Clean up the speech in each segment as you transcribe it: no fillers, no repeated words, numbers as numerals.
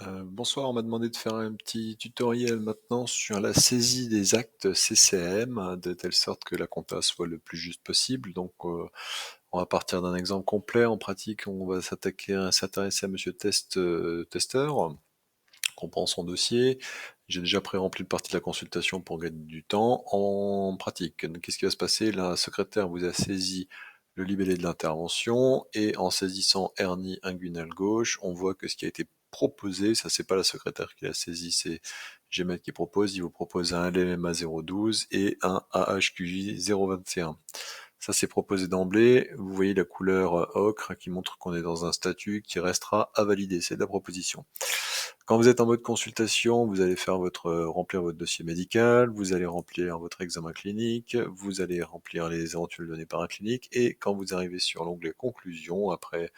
Bonsoir, on m'a demandé de faire un petit tutoriel maintenant sur la saisie des actes CCM, de telle sorte que la compta soit le plus juste possible. Donc, on va partir d'un exemple complet. En pratique, on va s'intéresser à Monsieur Testeur, qu'on prend son dossier. J'ai déjà pré-rempli une partie de la consultation pour gagner du temps. En pratique, qu'est-ce qui va se passer? La secrétaire vous a saisi le libellé de l'intervention et en saisissant hernie inguinale gauche, on voit que ce qui a été proposé, ça c'est pas la secrétaire qui l'a saisi, c'est GMET qui propose, il vous propose un LMA 012 et un AHQJ 021. Ça c'est proposé d'emblée, vous voyez la couleur ocre qui montre qu'on est dans un statut qui restera à valider, c'est de la proposition. Quand vous êtes en mode consultation, vous allez faire remplir votre dossier médical, vous allez remplir votre examen clinique, vous allez remplir les éventuelles données paracliniques, et quand vous arrivez sur l'onglet conclusion, après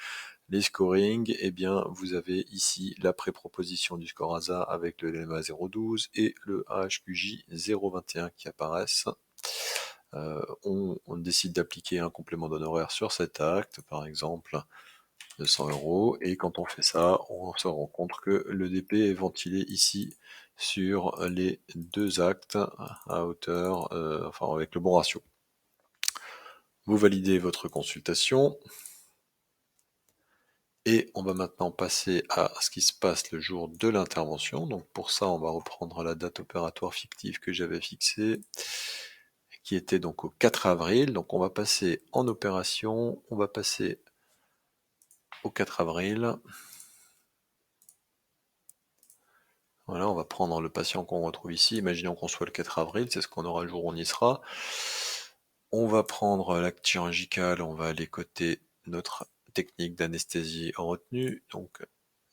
les scorings, eh bien, vous avez ici la pré-proposition du score ASA avec le LMA 012 et le AHQJ 021 qui apparaissent. On décide d'appliquer un complément d'honoraires sur cet acte, par exemple 200 €, et quand on fait ça, on se rend compte que le DP est ventilé ici sur les deux actes à hauteur, enfin avec le bon ratio. Vous validez votre consultation, et on va maintenant passer à ce qui se passe le jour de l'intervention. Donc pour ça, on va reprendre la date opératoire fictive que j'avais fixée, qui était donc au 4 avril. Donc on va passer en opération, on va passer au 4 avril. Voilà, on va prendre le patient qu'on retrouve ici. Imaginons qu'on soit le 4 avril, c'est ce qu'on aura le jour où on y sera. On va prendre l'acte chirurgical, on va aller côté notre technique d'anesthésie retenue. Donc,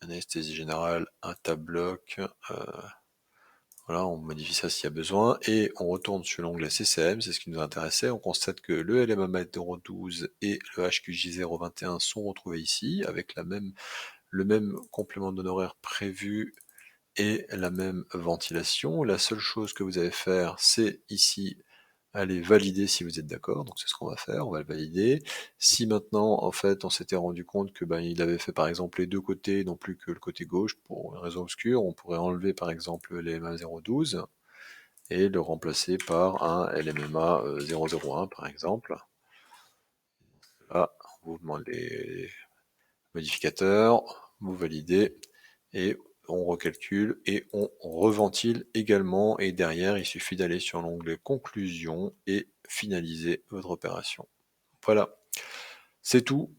anesthésie générale, un tab-bloc. Voilà, on modifie ça s'il y a besoin. Et on retourne sur l'onglet CCM, c'est ce qui nous intéressait. On constate que le LMA 012 et le HQJ 021 sont retrouvés ici, avec le même complément d'honoraires prévu et la même ventilation. La seule chose que vous allez faire, c'est ici aller valider si vous êtes d'accord. Donc c'est ce qu'on va faire, on va le valider. Si maintenant, en fait, on s'était rendu compte que il avait fait par exemple les deux côtés, non plus que le côté gauche, pour une raison obscure, on pourrait enlever par exemple l'LMA 012 et le remplacer par un LMMA 001 par exemple. Là, on vous demande les modificateurs, vous validez, et on recalcule et on reventile également, et derrière il suffit d'aller sur l'onglet conclusion et finaliser votre opération. Voilà, c'est tout.